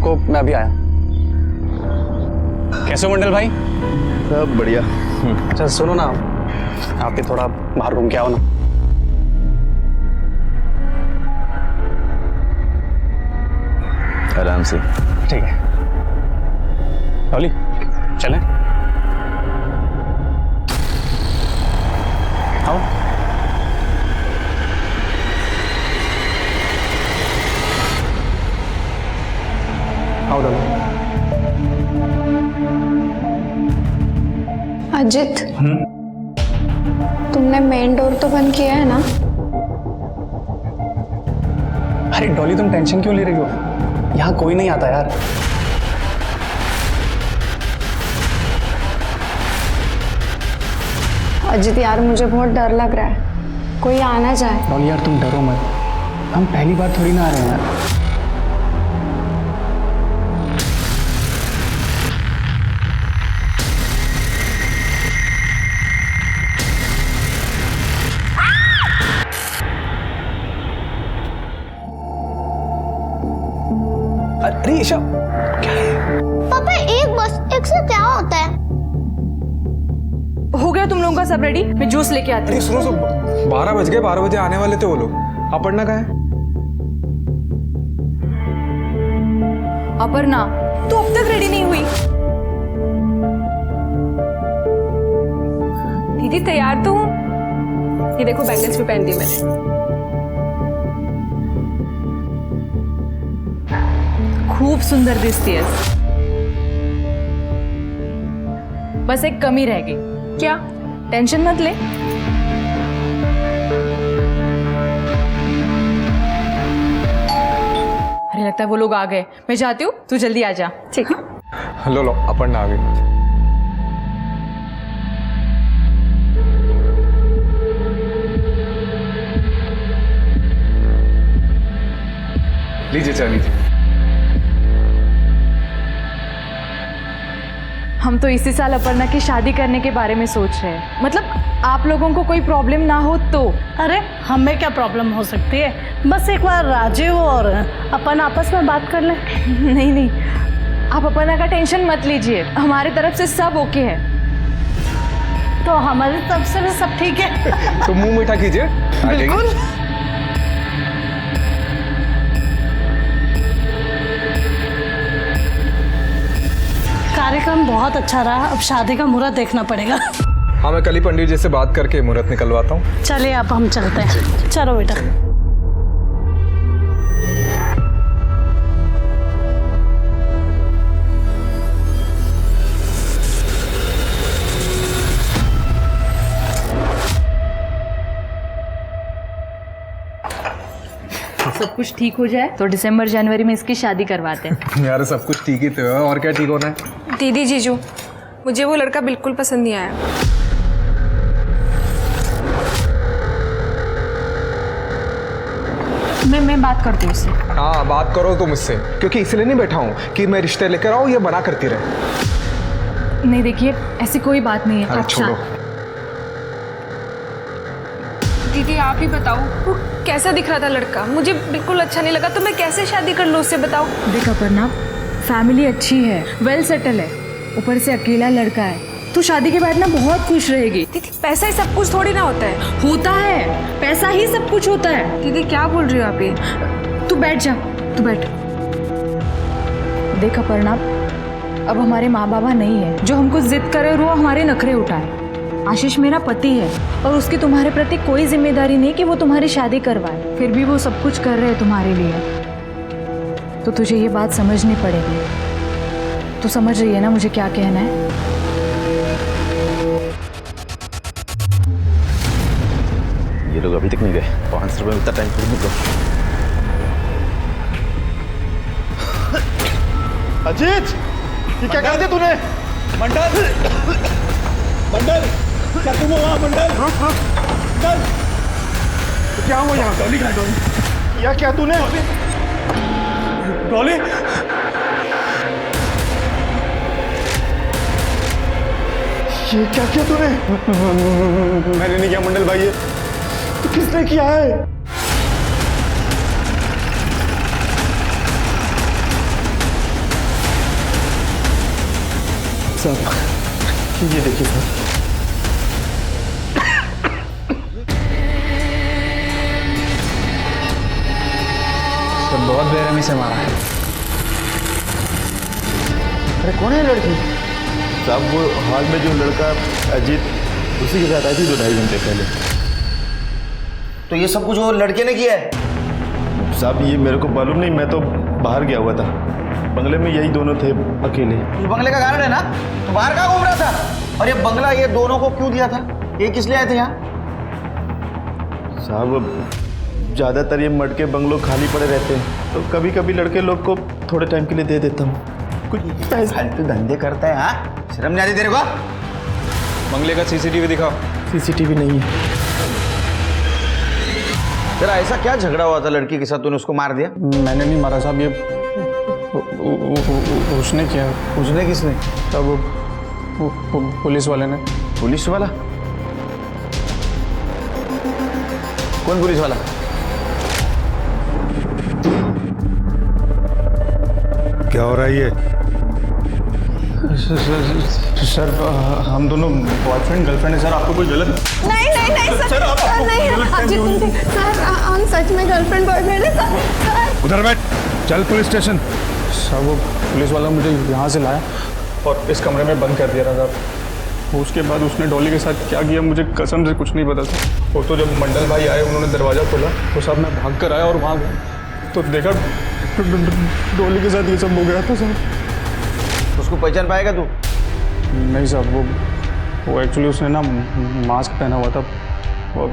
रुको, मैं अभी आया। कैसे हो मंडल भाई? सब बढ़िया। अच्छा सुनो ना, आप भी थोड़ा बाहर घूम के आओ ना। आराम से। ठीक है डॉली, चलें? आओ। आओ डॉली। अजित, तुमने मेन डोर तो बंद किया है ना? अरे डॉली तुम टेंशन क्यों ले रही हो? यहाँ कोई नहीं आता यार। अजित यार, मुझे बहुत डर लग रहा है, कोई आ ना जाए। डॉली यार तुम डरो मत, हम पहली बार थोड़ी ना आ रहे हैं यार। अरे ईशा, क्या है? पापा एक बस एक से क्या होता है? हो गया तुम लोगों का सब रेडी? मैं जूस लेके आती हूँ। सुनो 12 बज गए, 12 बजे आने वाले थे वो लोग। अपर्णा कहाँ है? अपर्णा, तू अब तक रेडी नहीं हुई? दीदी तैयार तो हूँ। ये देखो बैंगल्स भी पहन दी मैंने। खूब सुंदर दिखती है। बस एक कमी रह गई। क्या? टेंशन मत ले। अरे लगता है वो लोग आ गए। मैं जाती हूँ, तू जल्दी आ जा। ठीक है। लो अपर्णा आ गई। लीजिए चाय लीजिए। हम तो इसी साल अपर्णा की शादी करने के बारे में सोच रहे हैं। मतलब आप लोगों को कोई प्रॉब्लम ना हो तो। अरे हमें क्या प्रॉब्लम हो सकती है? बस एक बार राजीव और अपन आपस में बात कर लें। नहीं, आप अपर्णा का टेंशन मत लीजिए, हमारी तरफ से सब ओके है। तो हमारी तरफ से भी सब ठीक है। तो मुंह मीठा कीजिए। बिल्कुल। कार्यक्रम बहुत अच्छा रहा, अब शादी का मुहूर्त देखना पड़ेगा। हाँ, मैं कल ही पंडित जी से बात करके मुहूर्त निकलवाता हूँ। चलिए अब हम चलते हैं। चलो बेटा। सब कुछ ठीक हो जाए तो दिसंबर जनवरी में इसकी शादी करवाते हैं। यार सब कुछ ठीक ही तो है, और क्या ठीक होना है? दीदी जीजू, मुझे वो लड़का बिल्कुल पसंद नहीं आया। मैं बात करती हूँ उससे। हाँ बात करो तुम मुझसे, क्योंकि इसलिए नहीं बैठा हूँ कि मैं रिश्ते लेकर आऊँ ये बना करती रहे। नहीं देखिए, ऐसी कोई बात नहीं है। अरे छोड़ो। दीदी आप ही बताओ, वो कैसा दिख रहा था लड़का? मुझे बिल्कुल अच्छा नहीं लगा, तो मैं कैसे शादी कर लूँ उससे, बताओ। देख अपर्णा, फैमिली अच्छी है, वेल सेटल है, ऊपर से अकेला लड़का है। तू शादी के बाद ना बहुत खुश रहेगी। दीदी पैसा ही सब कुछ थोड़ी ना होता है। होता है, पैसा ही सब कुछ होता है। दीदी क्या बोल रही हो आप ये? तू बैठ जा, तू बैठ। देख अपर्णा, अब हमारे माँ बाबा नहीं है जो हमको जिद करे और वो हमारे नखरे उठाए। आशीष मेरा पति है और उसकी तुम्हारे प्रति कोई जिम्मेदारी नहीं कि वो तुम्हारी शादी करवाए। फिर भी वो सब कुछ कर रहे हैं तुम्हारे लिए, तो तुझे ये बात समझनी पड़ेगी। तू समझ रही है ना मुझे क्या कहना है? ये लोग अभी तक नहीं गए। 5 रुपए में इतना टाइम थोड़ी निकलो। अजीत, ये क्या कर दिया तूने? मंडल, क्या तुम हो वहाँ? मंडल, मंडल, क्या हुआ यहाँ? डॉली कहाँ? डॉली या क्या तूने? डॉली, ये क्या किया तूने? मैंने नहीं किया मंडल भाई, ये तो किसने किया है? साहब ये देखिए सर, सर बहुत बेरहमी से मारा है। अरे कौन है लड़की? साहब वो हाल में जो लड़का अजीत, उसी के साथ आई थी 2-2.5 घंटे पहले। तो ये सब कुछ वो लड़के ने किया है? साहब ये मेरे को मालूम नहीं, मैं तो बाहर गया हुआ था, बंगले में यही दोनों थे अकेले। ये बंगले का गार्ड है ना, तो बाहर कहाँ घूम रहा था? और ये बंगला ये दोनों को क्यों दिया था? ये किस लिए आए थे यहाँ? साहब ज़्यादातर ये मटके बंगलों खाली पड़े रहते हैं, तो कभी कभी लड़के लोग को थोड़े टाइम के लिए दे देता हूँ। कुछ फालतू धंधे करता है, हाँ? शर्म नहीं आती तेरे को? बंगले का सीसीटीवी दिखाओ। सीसीटीवी नहीं है। तेरा ऐसा क्या झगड़ा हुआ था लड़की के साथ, तूने उसको मार दिया? मैंने नहीं मारा साहब, ये उसने किया। उसने किसने? तब पुलिस वाले ने। पुलिस वाला? कौन पुलिस वाला? क्या हो रहा है ये? सर हम दोनों बॉयफ्रेंड गर्लफ्रेंड है सर, आपको कोई गलत? नहीं नहीं नहीं सर, सर, आप- आपको नहीं गलत अजीत फहमी सुनते सर, हम सच में गर्लफ्रेंड बॉयफ्रेंड है सर। उधर बैठ, चल पुलिस स्टेशन। सर वो पुलिस वाला मुझे यहाँ से लाया और इस कमरे में बंद कर दिया था साहब। उसके बाद उसने डॉली के साथ क्या किया मुझे कसम से कुछ नहीं पता था। वो तो जब मंडल भाई आए उन्होंने दरवाज़ा खोला तो साहब मैं भाग कर आया और वहाँ गया तो देखा डॉली के साथ ये सब हो गया था साहब। उसको पहचान पाएगा तू? नहीं साहब, वो एक्चुअली उसने ना मास्क पहना हुआ था और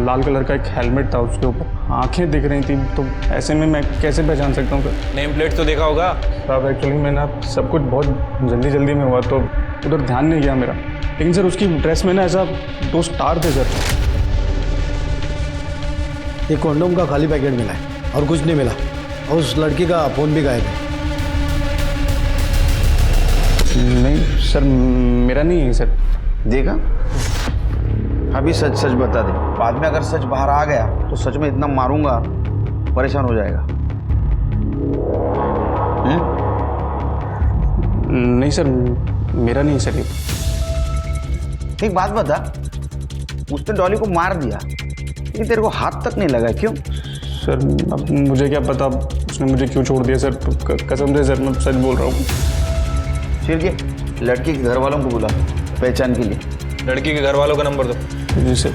लाल कलर का एक हेलमेट था उसके ऊपर, आंखें दिख रही थी, तो ऐसे में मैं कैसे पहचान सकता हूँ सर? नेम प्लेट तो देखा होगा साहब एक्चुअली मैं ना सब कुछ बहुत जल्दी में हुआ तो उधर ध्यान नहीं गया मेरा, लेकिन सर उसकी ड्रेस में ना ऐसा 2 स्टार थे सर। एक कॉन्डोम का खाली पैकेट मिला है और कुछ नहीं मिला, और उस लड़की का फ़ोन भी गायब है। नहीं सर मेरा नहीं है सर। देखा, अभी सच सच बता दे, बाद में अगर सच बाहर आ गया तो सच में इतना मारूंगा परेशान हो जाएगा। नहीं सर मेरा नहीं सर। एक बात बता, उसने डॉली को मार दिया लेकिन तेरे को हाथ तक नहीं लगा, क्यों? सर अब मुझे क्या पता उसने मुझे क्यों छोड़ दिया सर, कसम से सर मैं सच बोल रहा हूँ। फिर क्या, लड़की के घर वालों को बुला पहचान के लिए। लड़की के घर वालों का नंबर दो। जी सर।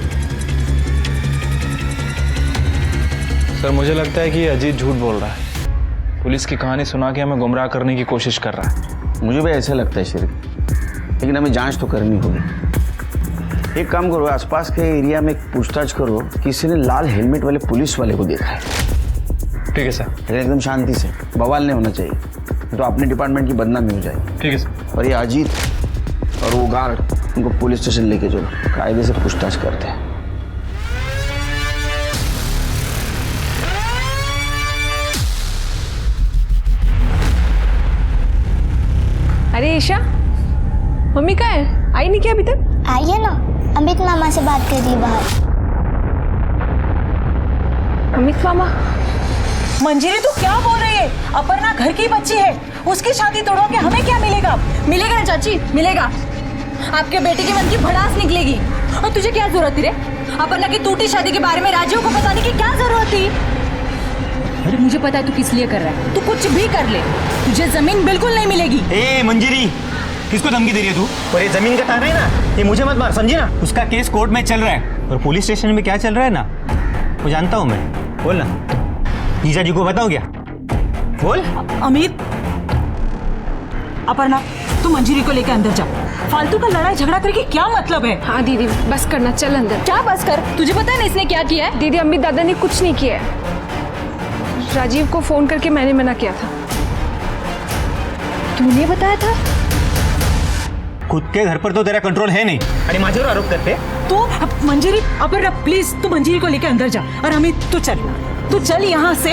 सर मुझे लगता है कि अजीत झूठ बोल रहा है, पुलिस की कहानी सुना के हमें गुमराह करने की कोशिश कर रहा है। मुझे भी ऐसा लगता है शरीफ, लेकिन हमें जांच तो करनी होगी। एक काम करो, आसपास के एरिया में पूछताछ करो, किसी ने लाल हेलमेट वाले पुलिस वाले को देखा है। ठीक है सर। लेकिन एकदम शांति से, बवाल नहीं होना चाहिए तो अपने डिपार्टमेंट की बदनामी हो जाएगी। ठीक है सर। और ये अजीत और वो गार्ड, उनको पुलिस स्टेशन लेके चलो, कायदे से पूछताछ करते हैं। अरे ईशा, मम्मी कहाँ है? आई नहीं क्या अभी तक? आइए ना, अमित मामा से बात कर रही बाहर। अमित मामा? मंजिरी तू क्या बोल रही है? अपर्णा घर की बच्ची है, उसकी शादी तोड़ो के हमें क्या मिलेगा? मिलेगा ना चाची, मिलेगा। आपके बेटे के मन की भड़ास निकलेगी। और तुझे क्या जरूरत थी रे? अपर्णा की टूटी शादी के बारे में राजीव को बताने की क्या जरूरत थी? अरे मुझे पता है तू किस लिए कर रहा है, तू कुछ भी कर ले, तुझे जमीन बिल्कुल नहीं मिलेगी। ए मंजिरी, किसको धमकी दे रही है तू? और ये जमीन का ताना है ना, ये मुझे मत मार, समझी ना? उसका केस कोर्ट में चल रहा है और पुलिस स्टेशन में क्या चल रहा है ना, वो जानता हूँ मैं। बोल ना, जीजा जी को बताओ क्या? बोल। अमित, अपर्णा तू मंजिरी को लेकर अंदर जा, फालतू का लड़ाई झगड़ा करके क्या मतलब है? हाँ दीदी बस करना, चल अंदर। क्या बस कर? तुझे पता है ना इसने क्या किया है? दीदी अमित दादा ने कुछ नहीं किया है, राजीव को फोन करके मैंने मना किया था। तूने बताया था? खुद के घर पर तो तेरा कंट्रोल है नहीं, अरे माझ्यावर आरोप करते। तू मंजिरी, अपर्णा प्लीज तू मंजिरी को लेकर अंदर जा, और अमित तू चल यहाँ से।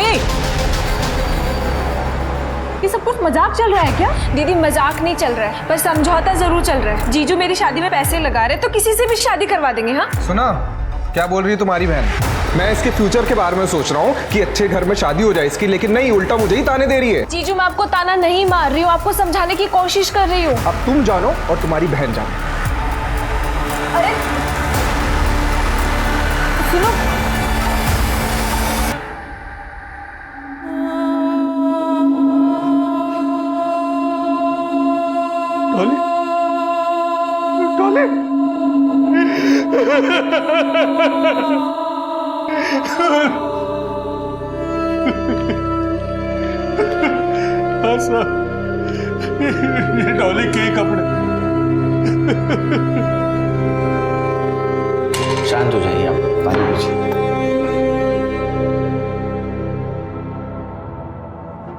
ये सब कुछ मजाक चल रहा है क्या? दीदी मजाक नहीं चल रहा है, पर समझौता जरूर चल रहा है। जीजू मेरी शादी में पैसे लगा रहे तो किसी से भी शादी करवा देंगे। हाँ सुना क्या बोल रही है तुम्हारी बहन? मैं इसके फ्यूचर के बारे में सोच रहा हूँ कि अच्छे घर में शादी हो जाए इसकी, लेकिन नहीं, उल्टा मुझे ही ताने दे रही है। जीजू मैं आपको ताना नहीं मार रही हूँ, आपको समझाने की कोशिश कर रही हूँ। अब तुम जानो और तुम्हारी बहन जानो। अरे सुनो, डॉली, डॉली, हाँ सर, ये डॉली के कपड़े। शांत हो जाइए आप, पानी पीजिए।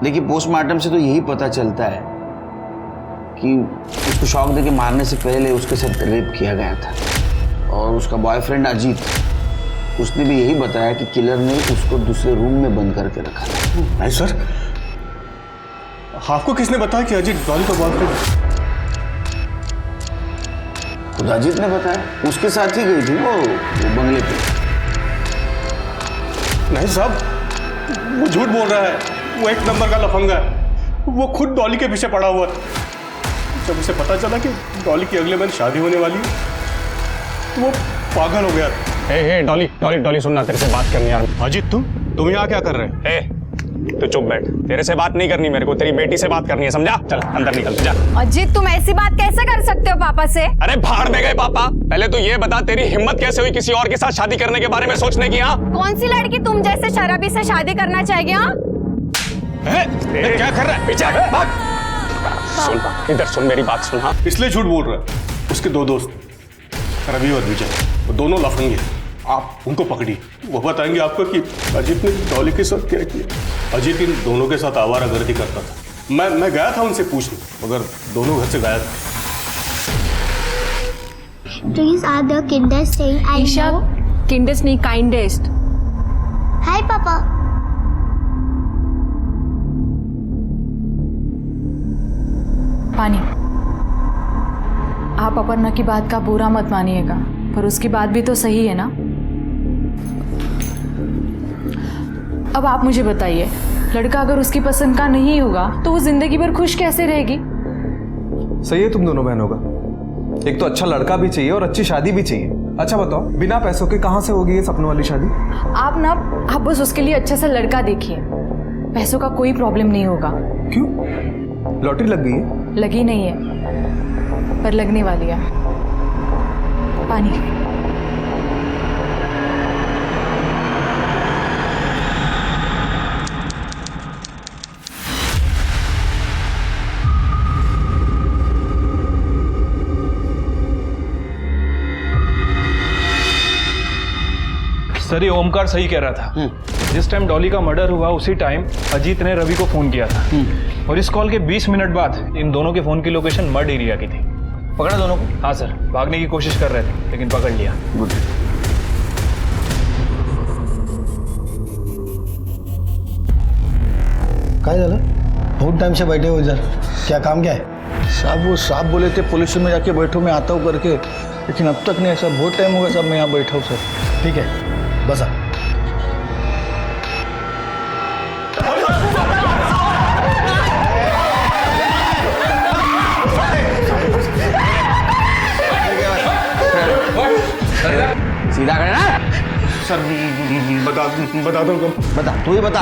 देखिए, पोस्टमार्टम से तो यही पता चलता है कि उसको शॉक देके मारने से पहले उसके साथ रेप किया गया था। और उसका बॉयफ्रेंड अजीत, उसने भी यही बताया कि किलर ने उसको दूसरे रूम में बंद करके रखा था। नहीं सर, आपको किसने बताया कि अजीत डॉली का बॉयफ्रेंड है? खुद अजीत ने बताया, उसके साथ ही गई थी वो बंगले पे। नहीं साहब, वो झूठ बोल रहा है, वो एक नंबर का लफंगा है। वो खुद डॉली के पीछे पड़ा हुआ था। जब उसे पता चला कि डॉली की अगले महीने शादी होने वाली है तो वो पागल हो गया। हे डॉली, डॉली, डॉली सुनना, तेरे से बात करनी यार। अजीत तुम यहाँ क्या कर रहे हो? तो चुप बैठ, तेरे से बात नहीं करनी मेरे को, तेरी बेटी से बात करनी है, समझा? चल अंदर निकल जा। अजीत तुम ऐसी बात कैसे कर सकते हो पापा से? अरे भाड़ में गए पापा, पहले तो ये बता तेरी हिम्मत कैसे हुई किसी और के साथ शादी करने के बारे में सोचने की? हाँ, कौन सी लड़की तुम जैसे शराबी से शादी करना चाहेगी? हाँ, क्या कर रहा है? पीछे भाग। सुन, इधर सुन, मेरी बात सुन। हाँ, इसलिए झूठ बोल रहा है। उसके दो दोस्त रवि और विजय, वो दोनों लफंगे। आप उनको पकड़ी, वो बताएंगे आपको कि अजीत ने डॉली के साथ क्या किया। अजीत इन दोनों के साथ आवारागर्दी करता था। मैं गया था उनसे पूछने, मगर दोनों घर से गायब थे। These are the kindest thing I Isha, know. किंडेस्ट नहीं काइंडेस्ट। Hi पापा। पानी, आप अपर्णा की बात का बुरा मत मानिएगा, पर उसकी बात भी तो सही है ना। अब आप मुझे बताइए, लड़का अगर उसकी पसंद का नहीं होगा तो वो जिंदगी भर खुश कैसे रहेगी? सही है तुम दोनों बहनों का। एक तो अच्छा लड़का भी चाहिए और अच्छी शादी भी चाहिए। अच्छा बताओ, बिना पैसों के कहाँ से होगी ये सपनों वाली शादी? आप बस उसके लिए अच्छा सा लड़का देखिए, पैसों का कोई प्रॉब्लम नहीं होगा। क्यों? लॉटरी लग गई है? लगी नहीं है, पर लगने वाली है। पानी। सर, ये ओमकार सही कह रहा था। जिस टाइम डॉली का मर्डर हुआ उसी टाइम अजीत ने रवि को फोन किया था, और इस कॉल के 20 मिनट बाद इन दोनों के फोन की लोकेशन मर्ड एरिया की थी। पकड़ा दोनों को? हाँ सर, भागने की कोशिश कर रहे थे लेकिन पकड़ लिया। गुड। काय झालं? बहुत टाइम से बैठे हो इधर, क्या काम क्या है? साहब वो साहब बोले थे पुलिस में जाके बैठो, मैं आता हूँ करके, लेकिन अब तक नहीं। ऐसा बहुत टाइम हो गया साहब, मैं यहाँ बैठा हूँ सर। ठीक है, बसा। सीधा करे ना सर, बता दो। बता, तू ही बता।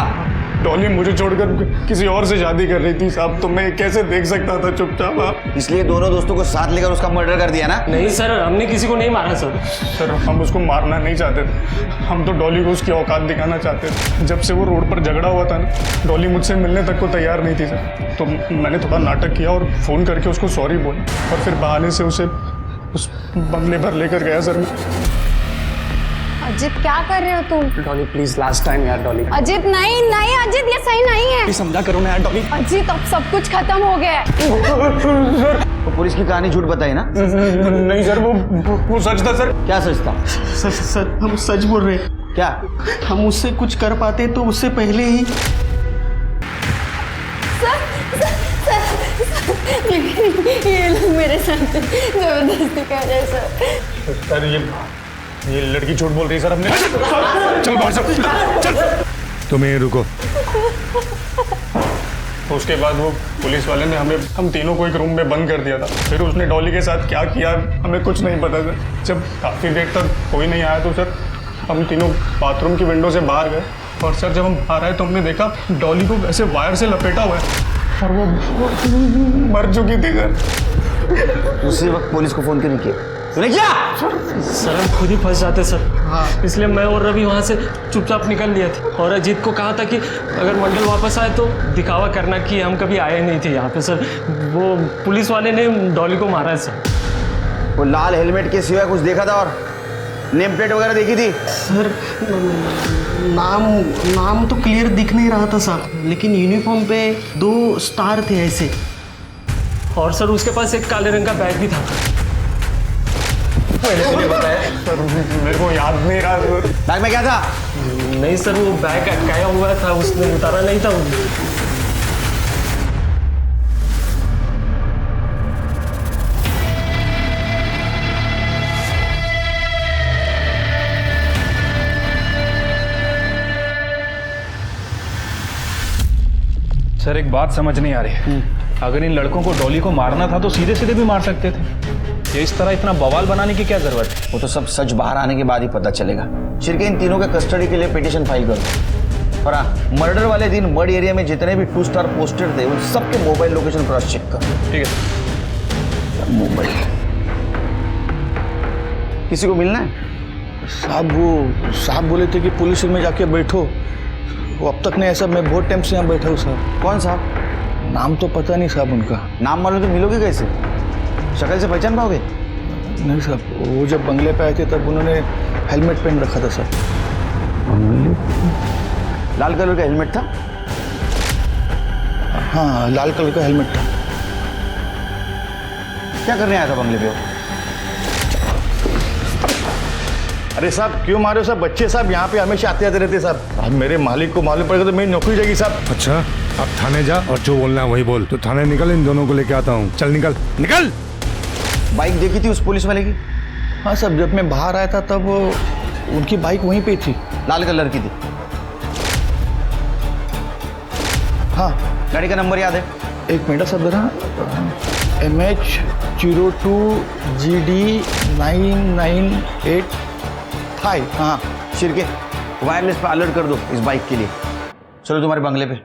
डॉली मुझे छोड़कर किसी और से शादी कर रही थी साहब, तो मैं कैसे देख सकता था चुपचाप? आप इसलिए दोनों दोस्तों को साथ लेकर उसका मर्डर कर दिया ना? नहीं सर, हमने किसी को नहीं मारा सर। सर, हम उसको मारना नहीं चाहते थे, हम तो डॉली को उसकी औकात दिखाना चाहते थे। जब से वो रोड पर झगड़ा हुआ था ना, डॉली मुझसे मिलने तक को तैयार नहीं थी सर। तो मैंने थोड़ा नाटक किया और फ़ोन करके उसको सॉरी बोला, और फिर बहाने से उसे उस बंगले पर लेकर गया सर। अजीत क्या कर रहे हो तुम? डॉली प्लीज, लास्ट टाइम यार। डॉली अजीत नहीं नहीं, अजीत ये सही नहीं है। समझा करो ना यार डॉली। अजीत अब सब कुछ खत्म हो गया है। तो पुलिस की कहानी झूठ बताई ना? नहीं सर, वो सच था सर। क्या सच था? सर हम सच बोल रहे हैं। क्या? हम उससे कुछ कर पाते तो उससे पहले ही। ये लोग मेरे साथ जबरदस्ती कर रहे हैं सर। सर, ये लड़की झूठ बोल रही है सर। हमने चल बाहर चल। तुम यहीं रुको। उसके बाद वो पुलिस वाले ने हम तीनों को एक रूम में बंद कर दिया था। फिर उसने डॉली के साथ क्या किया हमें कुछ नहीं पता सर। जब काफ़ी देर तक कोई नहीं आया तो सर हम तीनों बाथरूम की विंडो से बाहर गए और सर जब हम बाहर आए तो हमने देखा डॉली को ऐसे वायर से लपेटा हुआ है और वो मर चुकी थी सर। उसी वक्त पुलिस को फोन क्यों नहीं किया? तूने किया? सर हम खुद ही फंस जाते सर। हाँ। इसलिए मैं और रवि वहाँ से चुपचाप निकल लिए थे और अजीत को कहा था कि अगर मंडल वापस आए तो दिखावा करना कि हम कभी आए नहीं थे यहाँ पे सर। वो पुलिस वाले ने डॉली को मारा है सर। वो लाल हेलमेट के सिवाय कुछ देखा था और नेम प्लेट वगैरह देखी थी? सर नाम तो क्लियर दिख नहीं रहा था साहब, लेकिन यूनिफॉर्म पे 2 स्टार थे ऐसे। और सर उसके पास एक काले रंग का बैग भी था। मैंने बताया सर, मेरे को याद नहीं रहा सर। बैग में क्या था? नहीं सर वो बैग अटकाया हुआ था, उसने उतारा नहीं था। सर एक बात समझ नहीं आ रही, अगर इन लड़कों को डॉली को मारना था तो सीधे सीधे भी मार सकते थे। ये इस तरह इतना बवाल बनाने की क्या जरूरत है? वो तो सब सच बाहर आने के बाद ही पता चलेगा। छिड़के इन तीनों के कस्टडी के लिए पिटीशन फाइल करो। और हाँ, मर्डर वाले दिन मर्ड एरिया में जितने भी 2 स्टार पोस्टेड थे उन सबके मोबाइल लोकेशन क्रॉस चेक करो। ठीक है। मोबाइल किसी को मिलना है? साहब वो साहब बोले थे कि पुलिस में जाके बैठो। वो अब तक नहीं, ऐसा मैं बहुत टाइम से यहाँ बैठा हूँ साहब। कौन साहब? नाम तो पता नहीं साहब उनका। नाम मालूम तो मिलोगे कैसे? शक्ल से पहचान पाओगे? नहीं साहब, वो जब बंगले पे आए थे तब उन्होंने हेलमेट पहन रखा था सर। लाल कलर का हेलमेट था? हाँ लाल कलर का हेलमेट था। क्या करने आया था बंगले पे? अरे साहब क्यों मारे हो साहब? बच्चे साहब यहाँ पे हमेशा आते जाते रहते साहब। अब मेरे मालिक को मालूम पड़ेगा तो मेरी नौकरी जाएगी साहब। अच्छा अब थाने जा और जो बोलना है वही बोल। तो थाने निकल, इन दोनों को लेके आता हूँ। चल निकल निकल। बाइक देखी थी उस पुलिस वाले की? हाँ साहब, जब मैं बाहर आया था तब उनकी बाइक वहीं पे थी। लाल कलर की थी? हाँ। गाड़ी का नंबर याद है? एक मिनट साहब जरा। MH02 GD 998। हाँ। शिरके वायरलेस पे अलर्ट कर दो इस बाइक के लिए। चलो तुम्हारे बंगले पे।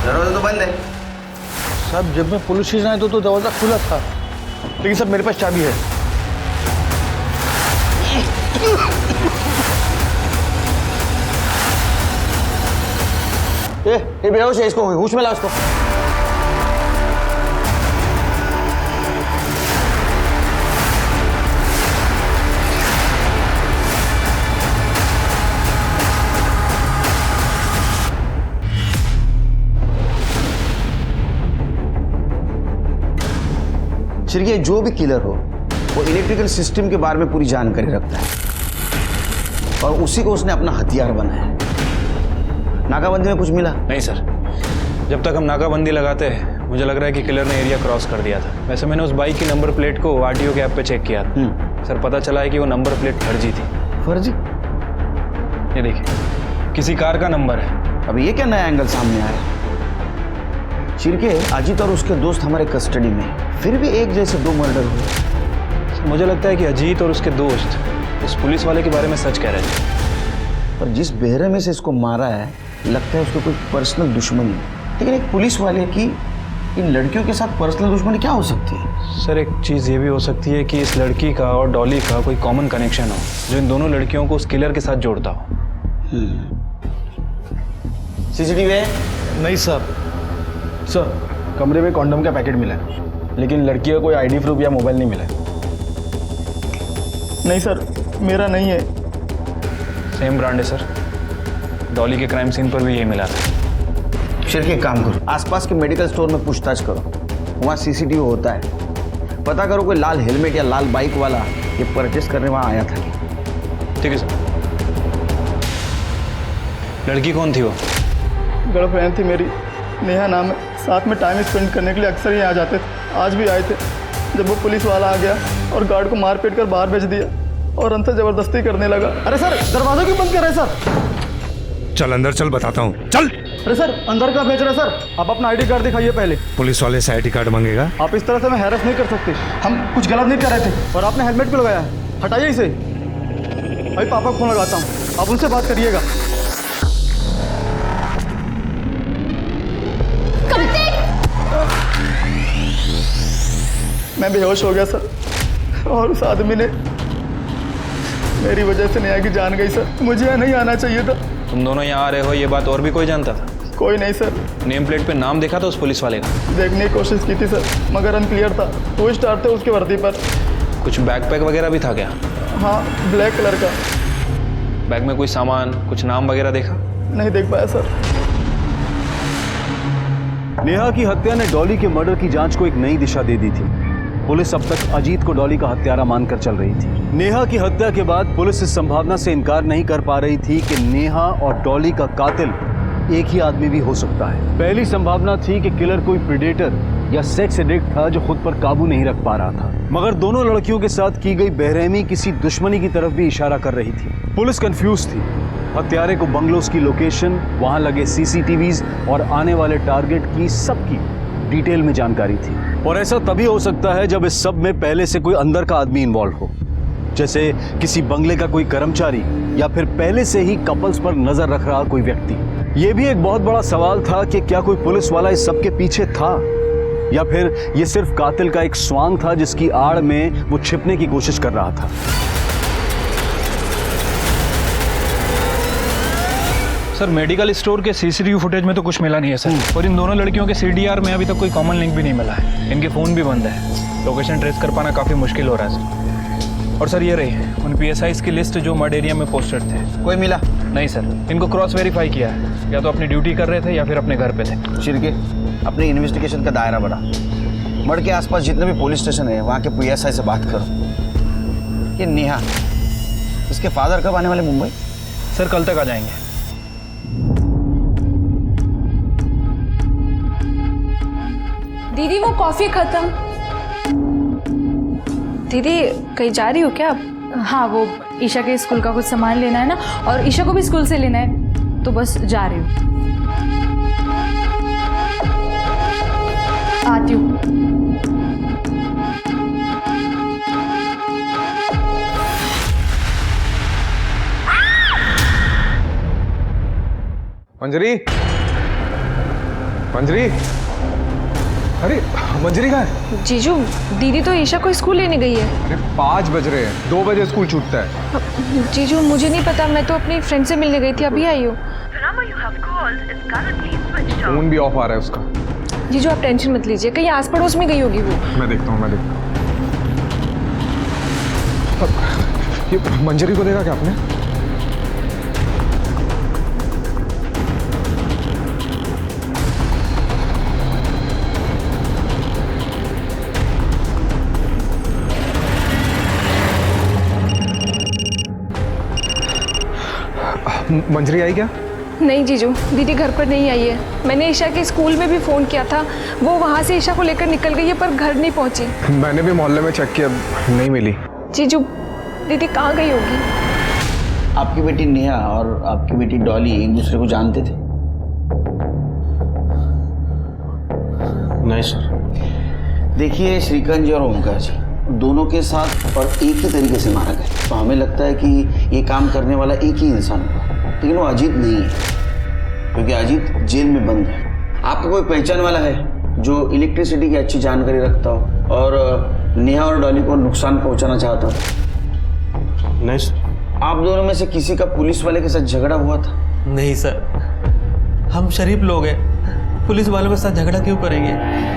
दरवाजा तो बंद है साहब। जब मैं पुलिस स्टेशन आया तो दरवाजा खुला था, लेकिन साहब मेरे पास चाबी है। ये बेहोश है, इसको होश में लाओ इसको। शिरके जो भी किलर हो वो इलेक्ट्रिकल सिस्टम के बारे में पूरी जानकारी रखता है और उसी को उसने अपना हथियार बनाया है। नाकाबंदी में कुछ मिला? नहीं सर, जब तक हम नाकाबंदी लगाते हैं मुझे लग रहा है कि किलर ने एरिया क्रॉस कर दिया था। वैसे मैंने उस बाइक की नंबर प्लेट को RTO के ऐप पे चेक किया था सर, पता चला है कि वो नंबर प्लेट फर्जी थी। फर्जी? ये देखिए किसी कार का नंबर है। अब ये क्या नया एंगल सामने आया? चिरके अजीत और उसके दोस्त हमारे कस्टडी में, फिर भी एक जैसे 2 मर्डर हुए। मुझे लगता है कि अजीत और उसके दोस्त उस पुलिस वाले के बारे में सच कह रहे थे। पर जिस बेहरे में से इसको मारा है लगता है उसको कोई पर्सनल दुश्मनी है। लेकिन एक पुलिस वाले की इन लड़कियों के साथ पर्सनल दुश्मनी क्या हो सकती है? सर एक चीज़ ये भी हो सकती है कि इस लड़की का और डॉली का कोई कॉमन कनेक्शन हो जो इन दोनों लड़कियों को उस किलर के साथ जोड़ता हो। CCTV है? नहीं साहब। सर कमरे में कॉन्डम का पैकेट मिला है, लेकिन लड़की का कोई ID प्रूफ या मोबाइल नहीं मिला है। नहीं सर, मेरा नहीं है। सेम ब्रांड है सर, डॉली के क्राइम सीन पर भी यही मिला था। शिरके एक काम करो, आसपास के मेडिकल स्टोर में पूछताछ करो, वहाँ CCTV होता है। पता करो कोई लाल हेलमेट या लाल बाइक वाला ये परचेस करने वहाँ आया था। ठीक है सर। लड़की कौन थी वो? गर्लफ्रेंड थी मेरी, नेहा नाम है। साथ में टाइम स्पेंड करने के लिए अक्सर ही आ जाते थे। आज भी आए थे। जब वो पुलिस वाला आ गया और गार्ड को मार पीट कर बाहर भेज दिया और अंतर जबरदस्ती करने लगा। अरे सर, दरवाजा क्यों बंद कर रहे हैं सर? चल अंदर चल, बताता हूँ, चल। अरे सर, अंदर का भेज रहे हैं सर? आप अपना आईडी कार्ड दिखाइए पहले। पुलिस वाले से आईडी कार्ड मांगेगा? आप इस तरह से हमें हैरेस नहीं कर सकते। हम कुछ गलत नहीं कर रहे थे और आपने हेलमेट क्यों लगाया है? हटाइए इसे। भाई पापा को फोन लगाता हूँ, आप उनसे बात करिएगा। मैं बेहोश हो गया सर और उस आदमी ने मेरी वजह से नेहा की जान गई सर। मुझे यहाँ नहीं आना चाहिए था। तुम दोनों यहाँ आ रहे हो ये बात और भी कोई जानता था? कोई नहीं सर। नेम प्लेट पे नाम देखा था उस पुलिस वाले का? देखने की कोशिश की थी सर, मगर अनक्लियर था। 2 स्टार थे उसकी वर्दी पर। कुछ बैकपैक वगैरह भी था क्या? हाँ, ब्लैक कलर का। बैग में कोई सामान, कुछ नाम वगैरह देखा? नहीं देख पाया सर। नेहा की हत्या ने डॉली के मर्डर की जांच को एक नई दिशा दे दी थी। पुलिस अब तक अजीत को डॉली का हत्यारा मानकर चल रही थी। नेहा की हत्या के बाद पुलिस इस संभावना से इनकार नहीं कर पा रही थी कि नेहा और डॉली का कातिल एक ही आदमी भी हो सकता है। पहली संभावना थी कि किलर कोई प्रेडेटर या सेक्स एडिक्ट था जो खुद पर काबू नहीं रख पा रहा था, मगर दोनों लड़कियों के साथ की गई बेरहमी किसी दुश्मनी की तरफ भी इशारा कर रही थी। पुलिस कंफ्यूज थी। हत्यारे को बंगलोज की लोकेशन, वहां लगे सीसीटीवीज और आने वाले टारगेट की सबकी डिटेल में जानकारी थी। और ऐसा तभी हो सकता है जब इस सब में पहले से कोई अंदर का आदमी इन्वॉल्व हो, जैसे किसी बंगले का कोई कर्मचारी या फिर पहले से ही कपल्स पर नजर रख रहा कोई व्यक्ति। यह भी एक बहुत बड़ा सवाल था कि क्या कोई पुलिस वाला इस सब के पीछे था या फिर यह सिर्फ कातिल का एक स्वांग था जिसकी आड़ में वो छिपने की कोशिश कर रहा था। सर, मेडिकल स्टोर के सीसीटीवी फुटेज में तो कुछ मिला नहीं है सर, और इन दोनों लड़कियों के सीडीआर में अभी तक कोई कॉमन लिंक भी नहीं मिला है। इनके फ़ोन भी बंद है। लोकेशन ट्रेस कर पाना काफ़ी मुश्किल हो रहा है सर। और सर ये रही उन PSIs की लिस्ट जो मर्ड एरिया में पोस्टेड थे। कोई मिला? नहीं सर, इनको क्रॉस वेरीफाई किया है। या तो अपनी ड्यूटी कर रहे थे या फिर अपने घर पे थे। शिरके, अपने इन्वेस्टिगेशन का दायरा बढ़ा। मर्ड के आसपास जितने भी पुलिस स्टेशन है वहाँ के PSI से बात करो। ये नेहा, इसके फादर कब आने वाले मुंबई? सर कल तक आ जाएंगे। दीदी वो कॉफ़ी ख़त्म। दीदी कहीं जा रही हो क्या आप? हाँ, वो ईशा के स्कूल का कुछ सामान लेना है ना, और ईशा को भी स्कूल से लेना है, तो बस जा रही हूँ। आती हूँ। मंजरी, मंजरी, अरे मंजरी कहाँ है? जीजू, दीदी तो ईशा को स्कूल लेने गई है। अरे 5 बज रहे हैं, 2 बजे स्कूल छूटता है। जीजू मुझे नहीं पता, मैं तो अपनी फ्रेंड से मिलने गई थी, अभी आई हूँ। फोन भी ऑफ आ रहा है उसका। जीजू आप टेंशन मत लीजिए, कहीं आस पड़ोस में गई होगी वो। मैं देखता हूँ, ये मंजरी को देखा क्या आपने? मंजरी आई क्या? नहीं जीजू, दीदी घर पर नहीं आई है। मैंने ईशा के स्कूल में भी फ़ोन किया था, वो वहाँ से ईशा को लेकर निकल गई है पर घर नहीं पहुँची। मैंने भी मोहल्ले में चेक किया, नहीं मिली। जीजू दीदी कहाँ गई होगी? आपकी बेटी नेहा और आपकी बेटी डॉली एक दूसरे को जानते थे? नहीं सर। देखिए श्रीकांत जी और ओमकार जी दोनों के साथ और एक ही तरीके से मारा गया, तो हमें लगता है कि ये काम करने वाला एक ही इंसान होगा, लेकिन वो अजीत नहीं है, क्योंकि अजीत जेल में बंद है। आपका कोई पहचान वाला है जो इलेक्ट्रिसिटी की अच्छी जानकारी रखता हो और नेहा और डॉली को नुकसान पहुंचाना चाहता हो? नहीं सर। आप दोनों में से किसी का पुलिस वाले के साथ झगड़ा हुआ था? नहीं सर, हम शरीफ लोग हैं, पुलिस वालों के साथ झगड़ा क्यों करेंगे?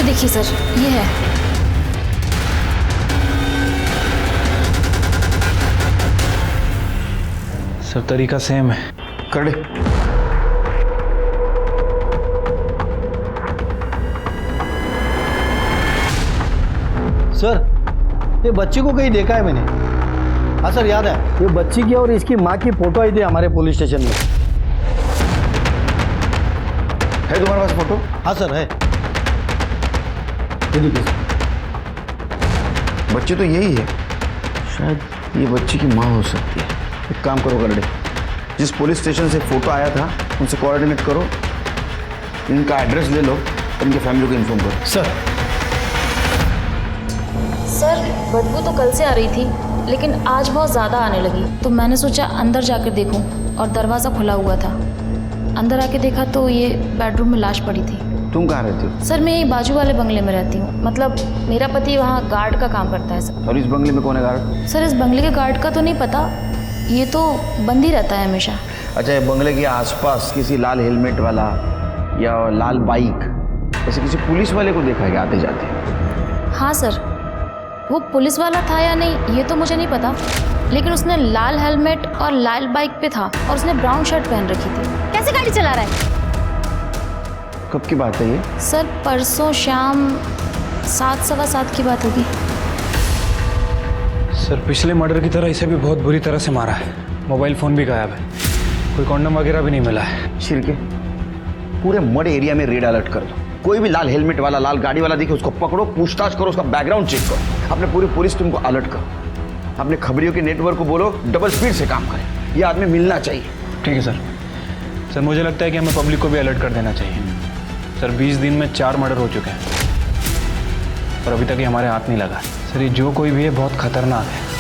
ये देखिए सर, ये है। सर तरीका सेम है। कर दे। सर ये बच्ची को कहीं देखा है मैंने। हाँ सर याद है, ये बच्ची की और इसकी माँ की फोटो आई थी हमारे पुलिस स्टेशन में। है तुम्हारे पास फोटो? हाँ सर है। ये देखिए सर। बच्ची तो यही है, शायद ये बच्ची की माँ हो सकती है। एक काम करो करडे, जिस पुलिस स्टेशन से फोटो आया था उनसे कोऑर्डिनेट करो, इनका एड्रेस ले लो और इनके फैमिली को इन्फॉर्म करो। सर बदबू तो कल से आ रही थी, लेकिन आज बहुत ज़्यादा आने लगी, तो मैंने सोचा अंदर जाकर देखूं, और दरवाज़ा खुला हुआ था। अंदर आके देखा तो ये बेडरूम में लाश पड़ी थी। तुम कहाँ रहती हो? सर मैं यही बाजू वाले बंगले में रहती हूँ, मतलब मेरा पति वहाँ गार्ड का काम करता है सर। और इस बंगले में कौन है गार्ड? सर इस बंगले के गार्ड का तो नहीं पता, ये तो बंद ही रहता है हमेशा। अच्छा, ये बंगले के आसपास किसी लाल हेलमेट वाला या लाल बाइक ऐसे किसी पुलिस वाले को देखा है आते जाते? हाँ सर, वो पुलिस वाला था या नहीं ये तो मुझे नहीं पता, लेकिन उसने लाल हेलमेट और लाल बाइक पे था और उसने ब्राउन शर्ट पहन रखी थी। कैसे गाड़ी चला रहा है? कब की बात है ये? सर परसों शाम 7:15 की बात होगी। सर पिछले मर्डर की तरह इसे भी बहुत बुरी तरह से मारा है। मोबाइल फ़ोन भी गायब है, कोई कॉन्डम वगैरह भी नहीं मिला है। शिरके, पूरे मड एरिया में रेड अलर्ट कर दो। कोई भी लाल हेलमेट वाला, लाल गाड़ी वाला दिखे उसको पकड़ो, पूछताछ करो, उसका बैकग्राउंड चेक करो। अपने पूरी पुलिस टीम को अलर्ट करो। अपने खबरियों के नेटवर्क को बोलो डबल स्पीड से काम करें। ये आदमी मिलना चाहिए। ठीक है सर। सर मुझे लगता है कि हमें पब्लिक को भी अलर्ट कर देना चाहिए। सर 20 दिन में 4 मर्डर हो चुके हैं और अभी तक ये हमारे हाथ नहीं लगा। सर ये जो कोई भी है बहुत खतरनाक है।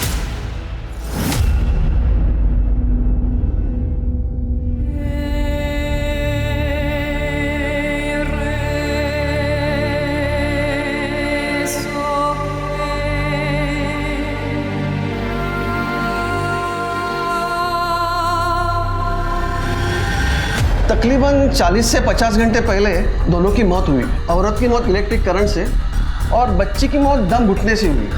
तकरीबन 40 से 50 घंटे पहले दोनों की मौत हुई। औरत की मौत इलेक्ट्रिक करंट से और बच्ची की मौत दम घुटने से हुई।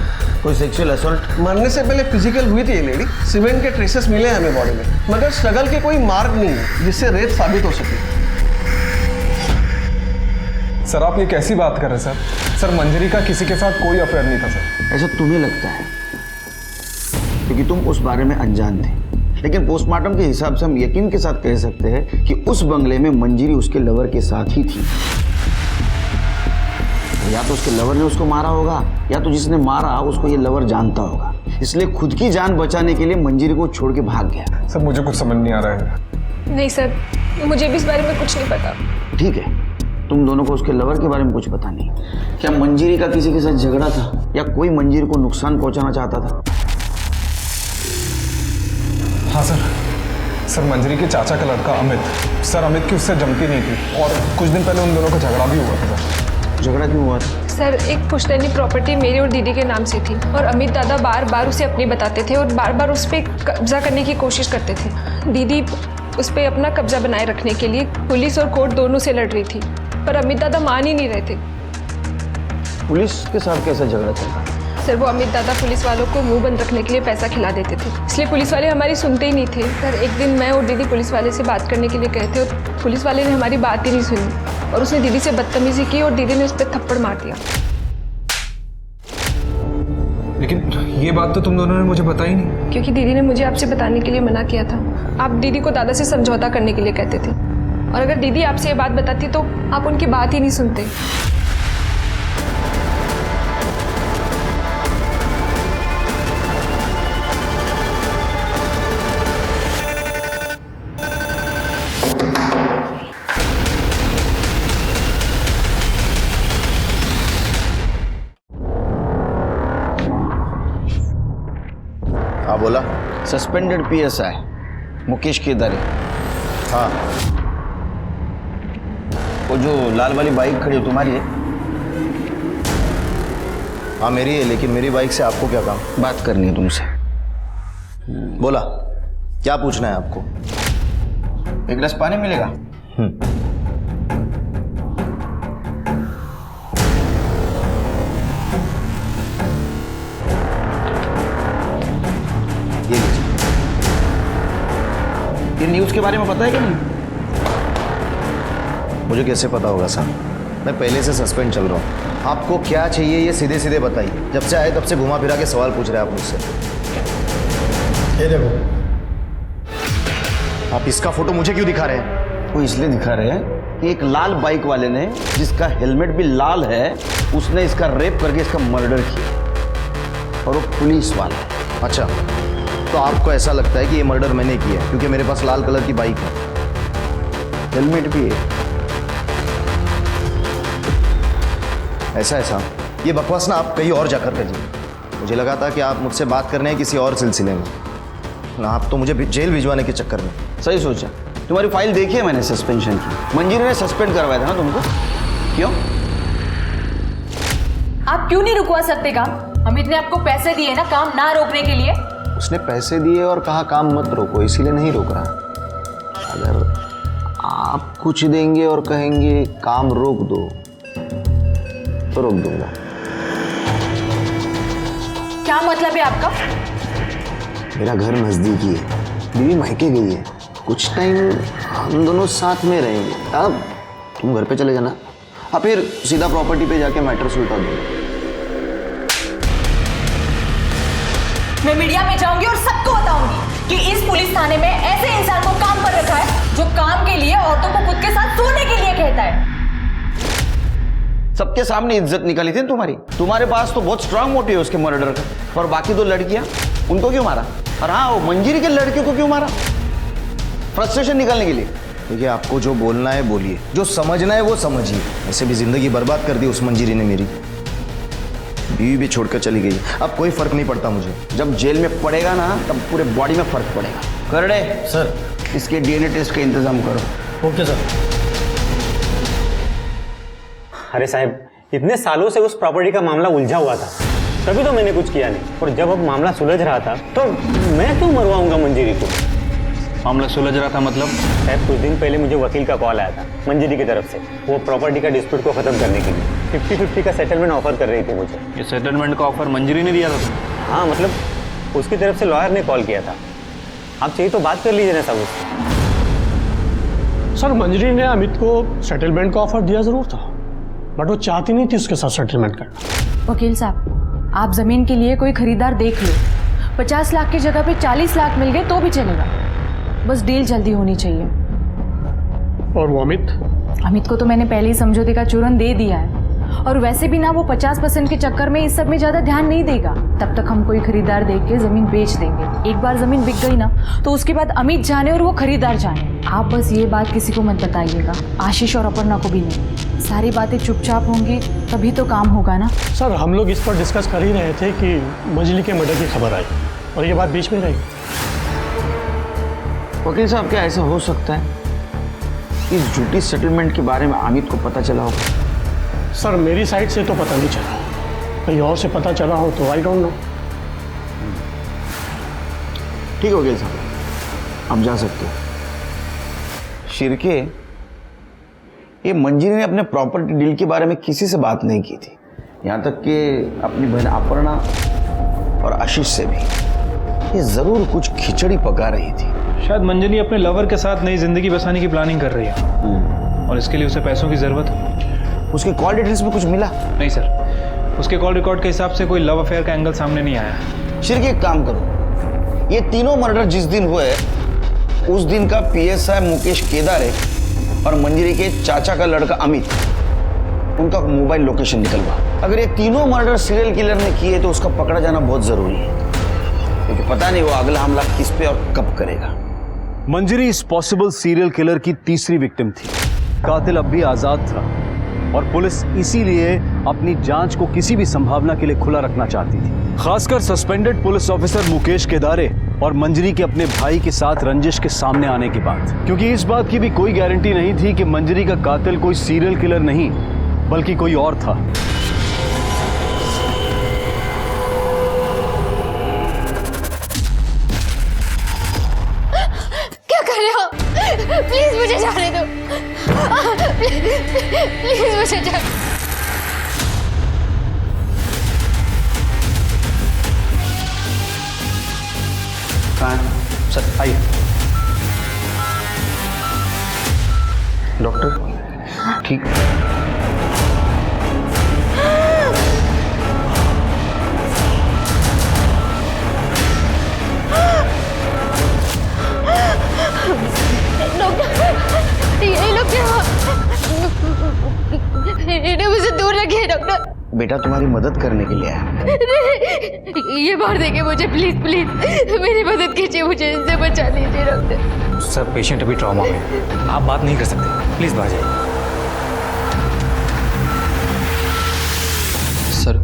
कोई सेक्सुअल असॉल्ट? मरने से पहले फिजिकल हुई थी ये लेडी। सीमेंट के ट्रेसेस मिले हैं हमें बॉडी में, मगर स्ट्रगल के कोई मार्क नहीं है जिससे रेप साबित हो सके। सर आप ये कैसी बात कर रहे हैं सर? सर मंजरी का किसी के साथ कोई अफेयर नहीं था सर। ऐसा तुम्हें लगता है क्योंकि तुम उस बारे में अनजान थे, लेकिन पोस्टमार्टम के हिसाब से हम यकीन के साथ कह सकते हैं कि उस बंगले में मंजरी उसके लवर के साथ ही थी। या तो उसके लवर ने उसको मारा होगा या तो जिसने मारा उसको ये लवर जानता होगा, इसलिए खुद की जान बचाने के लिए मंजरी को छोड़ के भाग गया। सर मुझे कुछ समझ नहीं आ रहा है। नहीं सर, मुझे भी इस बारे में कुछ नहीं पता। ठीक है, तुम दोनों को उसके लवर के बारे में कुछ पता नहीं। क्या मंजरी का किसी के साथ झगड़ा था या कोई मंजरी को नुकसान पहुंचाना चाहता था? हाँ सर मंजरी के चाचा का लड़का अमित। सर अमित की उससे जमती नहीं थी और कुछ दिन पहले उन दोनों का झगड़ा भी हुआ था। सर झगड़ा क्यों हुआ था? सर एक पुश्तैनी प्रॉपर्टी मेरी और दीदी के नाम से थी और अमित दादा बार बार उसे अपनी बताते थे और बार बार उस पर कब्जा करने की कोशिश करते थे। दीदी उस पर अपना कब्जा बनाए रखने के लिए पुलिस और कोर्ट दोनों से लड़ रही थी, पर अमित दादा मान ही नहीं रहे थे। पुलिस के साथ कैसा झगड़ा चल? सर वो अमित दादा पुलिस वालों को मुंह बंद रखने के लिए पैसा खिला देते थे, इसलिए पुलिस वाले हमारी सुनते ही नहीं थे। सर एक दिन मैं और दीदी पुलिस वाले से बात करने के लिए गए थे और पुलिस वाले ने हमारी बात ही नहीं सुनी और उसने दीदी से बदतमीजी की और दीदी ने उस पर थप्पड़ मार दिया। लेकिन ये बात तो तुम दोनों ने मुझे बताई नहीं। क्योंकि दीदी ने मुझे आपसे बताने के लिए मना किया था। आप दीदी को दादा से समझौता करने के लिए कहते थे और अगर दीदी आपसे ये बात बताती तो आप उनकी बात ही नहीं सुनते। हाँ बोला। सस्पेंडेड पीएसआई मुकेश केदारे। हाँ वो जो लाल वाली बाइक खड़ी हो तुम्हारी है? हाँ मेरी है, लेकिन मेरी बाइक से आपको क्या काम? बात करनी है तुमसे। बोला, क्या पूछना है आपको? एक गिलास पानी मिलेगा? ये न्यूज़ के बारे में पता है कि नहीं? मुझे कैसे पता होगा सर, मैं पहले से सस्पेंड चल रहा हूँ। आपको क्या चाहिए ये सीधे सीधे बताइए। जब से आए तब से घुमा फिरा के सवाल पूछ रहे हैं आप मुझसे। ये देखो, आप इसका फोटो मुझे क्यों दिखा रहे हैं? वो इसलिए दिखा रहे हैं कि एक लाल बाइक वाले ने, जिसका हेलमेट भी लाल है, उसने इसका रेप करके इसका मर्डर किया, और वो पुलिस वाला है। अच्छा, तो आपको ऐसा लगता है कि ये मर्डर मैंने किया है क्योंकि मेरे पास लाल कलर की बाइक है, हेलमेट भी है? ऐसा ऐसा ये बकवास ना आप कहीं और जाकर करिए। मुझे लगा था कि आप मुझसे बात करने हैं किसी और सिलसिले में, ना आप तो मुझे जेल भिजवाने के चक्कर में। सही सोचा। तुम्हारी फाइल देखी है मैंने सस्पेंशन की। मंजीरी ने सस्पेंड करवाया था ना तुमको, क्यों? आप क्यों नहीं रुकवा सकते काम? अमित ने आपको पैसे दिए ना काम ना रोकने के लिए। उसने पैसे दिए और कहा काम मत रोको, इसीलिए नहीं रोक रहा। अगर आप कुछ देंगे और कहेंगे काम रोक दो तो रोक दूंगा। क्या मतलब है आपका? मेरा घर नजदीकी है, बीवी मायके गई है, कुछ टाइम हम दोनों साथ में रहेंगे। अब तुम घर पे चले जाना, हाँ फिर सीधा प्रॉपर्टी पे जाके मैटर सुलझा दूंगा। मैं मीडिया में जाऊंगी और सबको बताऊंगी कि इस पुलिस थाने में ऐसे इंसान को काम पर रखा है जो काम के लिए औरतों को खुद के साथ सोने के लिए कहता है। सबके सामने इज्जत निकाली थी तुम्हारी। तुम्हारे पास तो बहुत स्ट्रांग मोटिव है उसके मर्डर का, और बाकी दो लड़कियां, उनको क्यों मारा? और हाँ, वो मंजीरी के लड़के को क्यों मारा? फ्रस्ट्रेशन निकालने के लिए। देखिए, आपको जो बोलना है बोलिए, जो समझना है वो समझिए। ऐसे भी जिंदगी बर्बाद कर दी उस मंजीरी ने मेरी। बीवी भी छोड़कर चली गई, अब कोई फर्क नहीं पड़ता मुझे। जब जेल में पड़ेगा ना तब पूरे बॉडी में फर्क पड़ेगा। करड़े सर, इसके डीएनए टेस्ट का इंतजाम करो। Okay sir. अरे साहब, इतने सालों से उस प्रॉपर्टी का मामला उलझा हुआ था, तभी तो मैंने कुछ किया नहीं। और जब अब मामला सुलझ रहा था तो मैं क्यों मरवाऊंगा मंजीरी को? मामला सुलझ रहा था मतलब? साहब, कुछ दिन पहले मुझे वकील का कॉल आया था मंजीरी की तरफ से, वो प्रॉपर्टी का डिस्प्यूट को खत्म करने के लिए 50-50 का सेटलमेंट ऑफर कर रही थी मुझे। ये सेटलमेंट का ऑफर मंजीरी ने दिया था? हाँ, मतलब उसकी तरफ से लॉयर ने कॉल किया था। आप चाहिए तो बात कर लीजिए ना साहब उससे। सर, मंजरी ने अमित को सेटलमेंट का ऑफर दिया जरूर था, बट वो चाहती नहीं थी उसके साथ सेटलमेंट करना। वकील साहब, आप जमीन के लिए कोई खरीदार देख लो। 50 लाख की जगह पे 40 लाख मिल गए तो भी चलेगा, बस डील जल्दी होनी चाहिए। और वो अमित को तो मैंने पहले ही समझौते का चूरन दे दिया है, और वैसे भी ना वो 50% के चक्कर में इस सब में ज्यादा ध्यान नहीं देगा। तब तक हम कोई खरीदार देख के जमीन बेच देंगे। एक बार जमीन बिक गई ना तो उसके बाद अमित जाने और वो खरीदार जाने। आप बस ये बात किसी को मत बताइएगा, आशीष और अपर्णा को भी नहीं। सारी बातें चुपचाप होंगी तभी तो काम होगा ना। सर, हम लोग इस पर डिस्कस कर ही रहे थे कि मंजली के मर्डर की खबर आई और ये बात बीच में रही। वकील साहब, क्या ऐसा हो सकता है इस झूठी सेटलमेंट के बारे में अमित को पता चला होगा? सर, मेरी साइड से तो पता नहीं चला, कहीं और से पता चला हो तो आई डोंट नो। ठीक हो गया साहब, आप जा सकते हो। शिरके, ये मंजीरी ने अपने प्रॉपर्टी डील के बारे में किसी से बात नहीं की थी, यहाँ तक कि अपनी बहन अपर्णा और आशीष से भी। ये जरूर कुछ खिचड़ी पका रही थी। शायद मंजरी अपने लवर के साथ नई जिंदगी बसाने की प्लानिंग कर रही है, और इसके लिए उसे पैसों की जरूरत है। उसके कॉल डिटेल्स में कुछ मिला? नहीं सर, उसके कॉल रिकॉर्ड के हिसाब से कोई लव अफेयर का एंगल सामने नहीं आया। शिरके, एक काम करो, ये तीनों मर्डर जिस दिन हुए उस दिन का पीएसआई मुकेश केदारे और मंजरी के चाचा का लड़का अमित, उनका मोबाइल लोकेशन निकलवा। अगर ये तीनों मर्डर सीरियल किलर ने किए तो उसका पकड़ा जाना बहुत जरूरी है, क्योंकि पता नहीं वो अगला हमला किस पे और कब करेगा। मंजरी इस पॉसिबल सीरियल किलर की तीसरी विक्टिम थी। कातिल अब भी आजाद था और पुलिस इसीलिए अपनी जांच को किसी भी संभावना के लिए खुला रखना चाहती थी, खासकर सस्पेंडेड पुलिस ऑफिसर मुकेश केदारे और मंजरी के अपने भाई के साथ रंजिश के सामने आने के बाद, क्योंकि इस बात की भी कोई गारंटी नहीं थी कि मंजरी का कातिल कोई सीरियल किलर नहीं बल्कि कोई और था। क्या कर रहे हो? प्लीज मुझे जाने दो। प्लीज मुझे जाने। सर आइए। डॉक्टर ठीक? डॉक्टर ये लोग क्या, इन्हें मुझे दूर रखिए डॉक्टर। बेटा तुम्हारी मदद करने के लिए आया। ये बाहर देंगे मुझे, प्लीज प्लीज मेरी मदद कीजिए, मुझे इनसे बचा लीजिए डॉक्टर। सर पेशेंट अभी ट्रॉमा में है, आप बात नहीं कर सकते, प्लीज बाहर जाइए। सर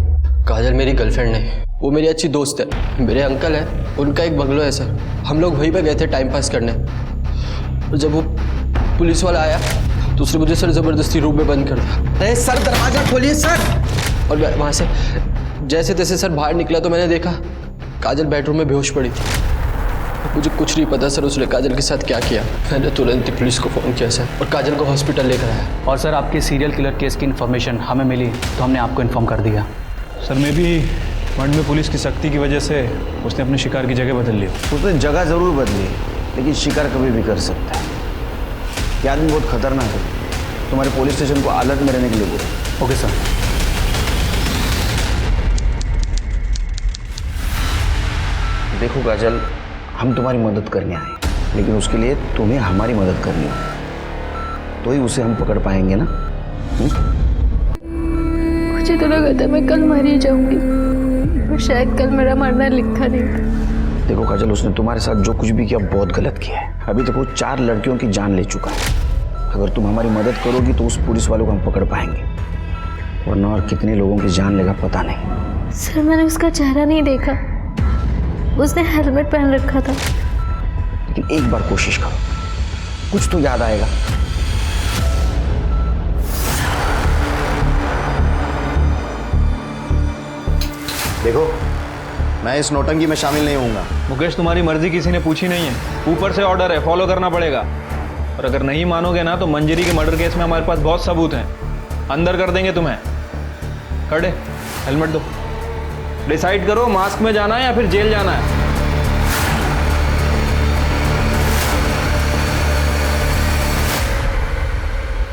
काजल मेरी गर्लफ्रेंड नहीं, वो मेरी अच्छी दोस्त है। मेरे अंकल है, उनका एक बंगलो है सर, हम लोग वहीं पे गए थे टाइम पास करने। और जब वो पुलिस वाला आया तो उसने मुझे सर ज़बरदस्ती रूम में बंद कर दिया। अरे सर दरवाजा खोलिए सर। और वहाँ से जैसे तैसे सर बाहर निकला तो मैंने देखा काजल बेडरूम में बेहोश पड़ी थी। मुझे कुछ नहीं पता सर उसने काजल के साथ क्या किया। मैंने तुरंत ही पुलिस को फ़ोन किया सर और काजल को हॉस्पिटल लेकर आया। और सर आपके सीरियल किलर केस की इन्फॉर्मेशन हमें मिली तो हमने आपको इन्फॉर्म कर दिया। सर मैं भी मंड में पुलिस की सख्ती की वजह से उसने अपने शिकार की जगह बदल ली। उसने जगह ज़रूर बदली, लेकिन शिकार कभी भी कर सकता है। ये आदमी बहुत खतरनाक है, तुम्हारे पुलिस स्टेशन को अलर्ट में रहने के लिए बोलो। Okay sir. देखो काजल, हम तुम्हारी मदद करने आए, लेकिन उसके लिए तुम्हें हमारी मदद करनी होगी, तो ही उसे हम पकड़ पाएंगे ना। मुझे तो लगा था मैं कल मर ही जाऊंगी, पर शायद कल मेरा मरना लिखा नहीं था। देखो काजल, उसने तुम्हारे साथ जो कुछ भी किया बहुत गलत किया है। अभी तक वो 4 लड़कियों की जान ले चुका है। अगर तुम हमारी मदद करोगी तो उस पुलिस वालों को हम पकड़ पाएंगे, वरना और कितने लोगों की जान लेगा पता नहीं। सर मैंने उसका चेहरा नहीं देखा, उसने हेलमेट पहन रखा था। लेकिन एक बार कोशिश करो, कुछ तो याद आएगा। देखो मैं इस नौटंकी में शामिल नहीं होऊंगा। मुकेश तुम्हारी मर्जी किसी ने पूछी नहीं है, ऊपर से ऑर्डर है, फॉलो करना पड़ेगा। और अगर नहीं मानोगे ना तो मंजरी के मर्डर केस में हमारे पास बहुत सबूत हैं, अंदर कर देंगे तुम्हें। खड़े, हेलमेट दो। डिसाइड करो मास्क में जाना है या फिर जेल जाना है।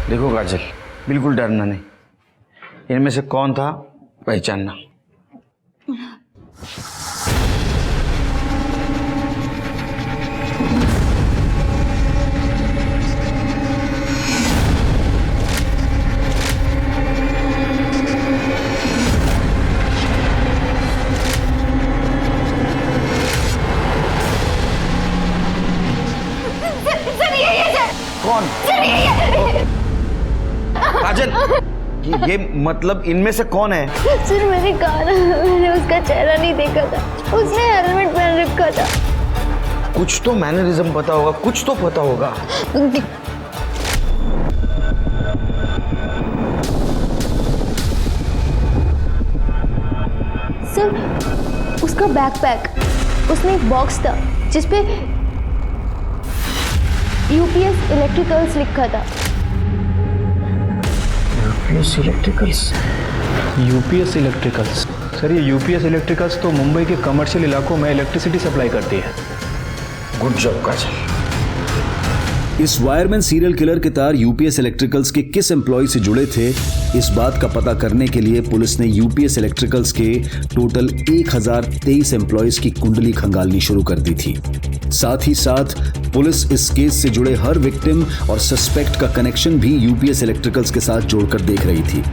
देखो काजल, बिल्कुल डरना नहीं। इनमें से कौन था पहचानना। कौन? काजल, ये मतलब इनमें से कौन है? सर मैंने कहा ना, मैंने उसका चेहरा नहीं देखा था, उसने हेलमेट पहन रखा था। कुछ तो मैनरिज्म पता होगा, कुछ तो पता होगा। सर उसका बैकपैक, उसमें एक बॉक्स था जिसपे यूपीएस इलेक्ट्रिकल्स लिखा था। UPS electricals? UPS electricals? Sir ये यूपीएस इलेक्ट्रिकल्स तो मुंबई के कमर्शियल इलाकों में इलेक्ट्रिसिटी सप्लाई करती है। गुड जॉब काजल। इस वायरमैन सीरियल किलर के तार यूपीएस इलेक्ट्रिकल्स के किस एम्प्लॉय से जुड़े थे, इस बात का पता करने के लिए पुलिस ने यूपीएस इलेक्ट्रिकल्स के टोटल 1023 एम्प्लॉयज की कुंडली खंगालनी शुरू कर दी थी। साथ ही साथ पुलिस इस केस से जुड़े हर विक्टिम और सस्पेक्ट का कनेक्शन भी यूपीएस इलेक्ट्रिकल्स के साथ जोड़कर देख रही थी।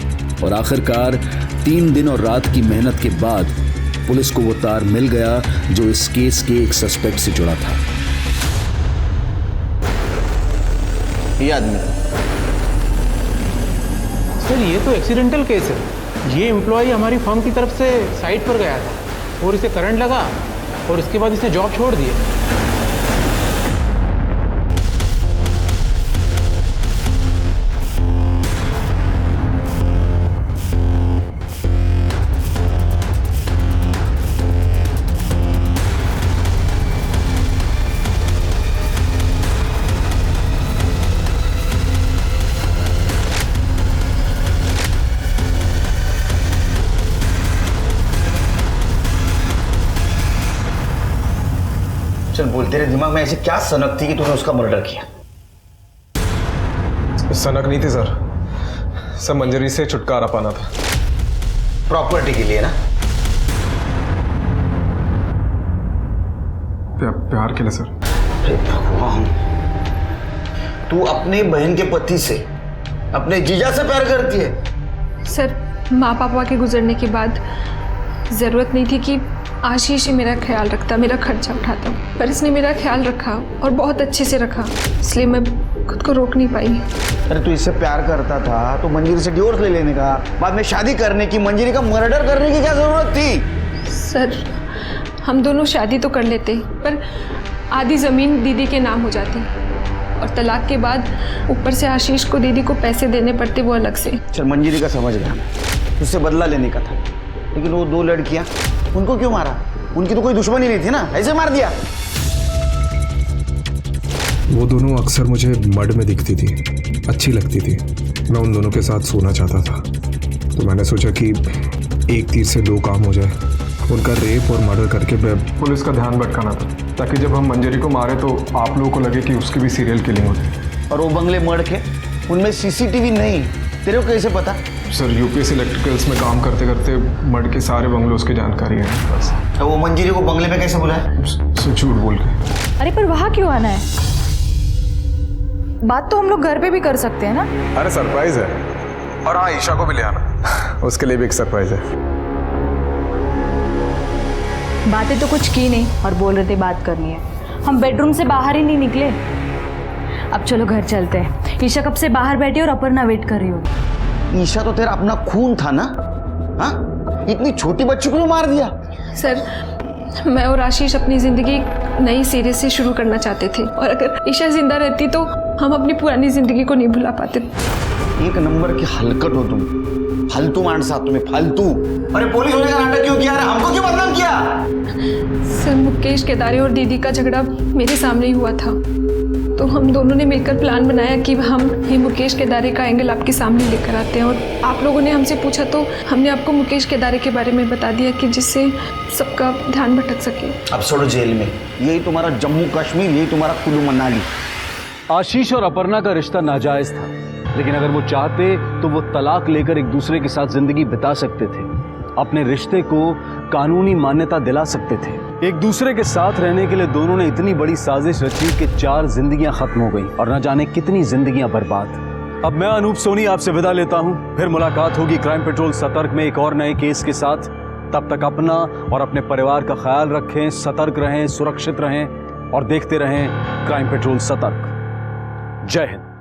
और आखिरकार 3 दिन और रात की मेहनत के बाद पुलिस को वो तार मिल गया जो इस केस के एक सस्पेक्ट से जुड़ा था। ये आदमी सर, ये तो एक्सीडेंटल केस है। ये एम्प्लॉय हमारी फर्म की तरफ से साइट पर गया था और इसे करंट लगा और उसके बाद इसने जॉब छोड़ दी। चल बोल, तेरे दिमाग में ऐसी क्या सनक थी कि तूने उसका मर्डर किया? सनक नहीं थी सर मंजरी से छुटकारा पाना था। प्रॉपर्टी के लिए ना? प्यार के लिए सर। अरे भगवान, तू अपने बहन के पति से, अपने जीजा से प्यार करती है? सर माँ पापा के गुजरने के बाद ज़रूरत नहीं थी कि आशीष ही मेरा ख्याल रखता, मेरा खर्चा उठाता, पर इसने मेरा ख्याल रखा और बहुत अच्छे से रखा, इसलिए मैं खुद को रोक नहीं पाई। अरे तू इससे प्यार करता था तो मंजरी से डिवोर्स ले लेने का, बाद में शादी करने की, मंजरी का मर्डर करने की क्या जरूरत थी? सर हम दोनों शादी तो कर लेते, पर आधी ज़मीन दीदी के नाम हो जाती और तलाक के बाद ऊपर से आशीष को दीदी को पैसे देने पड़ते, वो अलग से। चल मंजरी का समझ गया, उससे बदला लेने का था, लेकिन वो 2 लड़कियां, उनको क्यों मारा? उनकी तो कोई दुश्मनी नहीं थी ना, ऐसे मार दिया? वो दोनों अक्सर मुझे मर्ड में दिखती थी, अच्छी लगती थी, मैं उन दोनों के साथ सोना चाहता था, तो मैंने सोचा कि एक तीर से 2 काम हो जाए, उनका रेप और मर्डर करके पुलिस का ध्यान भटकाना था, ताकि जब हम मंजरी को मारे तो आप लोगों को लगे कि उसकी भी सीरियल किलिंग होती। और वो बंगले मर्ड के, उनमें सीसीटीवी नहीं, तेरे को कैसे पता? सर यूपीएस इलेक्ट्रिकल्स में काम करते करते मर्ड के सारे बंगलों की जानकारी है बस। तो वो मंजरी को बंगले में कैसे बुलाया? झूठ बोल के। अरे पर वहाँ क्यों आना है? बात तो हम लोग घर पे भी कर सकते हैं ना। अरे सरप्राइज है, और हाँ ईशा को भी ले आना, उसके लिए भी एक सरप्राइज है। बातें तो कुछ की नहीं और बोल रहे थे बात करनी है, हम बेडरूम से बाहर ही नहीं निकले। अब चलो घर चलते हैं, ईशा कब से बाहर बैठी और अपर्णा वेट कर रही होगी। ईशा तो तेरा अपना खून था ना, हाँ? इतनी छोटी बच्ची को मार दिया? सर मैं और आशीष अपनी ज़िंदगी नई सिरे से शुरू करना चाहते थे, और अगर ईशा जिंदा रहती तो हम अपनी पुरानी ज़िंदगी को नहीं भुला पाते। एक नंबर की हलकट हो तुम, फालतू मानसा तुम्हें, फालतू। अरे पुलिस होने का नाटक क्यों किया? हमको क्यों बदनाम किया? सर मुकेश केदारे और दीदी का झगड़ा मेरे सामने ही हुआ था, तो हम दोनों ने मिलकर प्लान बनाया कि हम ही मुकेश केदारे का एंगल आपके सामने लेकर आते हैं, और आप लोगों ने हमसे पूछा तो हमने आपको मुकेश केदारे के बारे में बता दिया कि जिससे सबका ध्यान भटक सके। अब छोड़ो जेल में, यही तुम्हारा जम्मू कश्मीर, यही तुम्हारा कुल्लू मनाली। आशीष और अपर्णा का रिश्ता नाजायज था, लेकिन अगर वो चाहते तो वो तलाक लेकर एक दूसरे के साथ जिंदगी बिता सकते थे, अपने रिश्ते को कानूनी मान्यता दिला सकते थे। एक दूसरे के साथ रहने के लिए दोनों ने इतनी बड़ी साजिश रची कि 4 जिंदगियां खत्म हो गई और न जाने कितनी जिंदगियां बर्बाद। अब मैं अनूप सोनी आपसे विदा लेता हूं, फिर मुलाकात होगी क्राइम पेट्रोल सतर्क में एक और नए केस के साथ। तब तक अपना और अपने परिवार का ख्याल रखें, सतर्क रहें, सुरक्षित रहें और देखते रहें क्राइम पेट्रोल सतर्क। जय हिंद।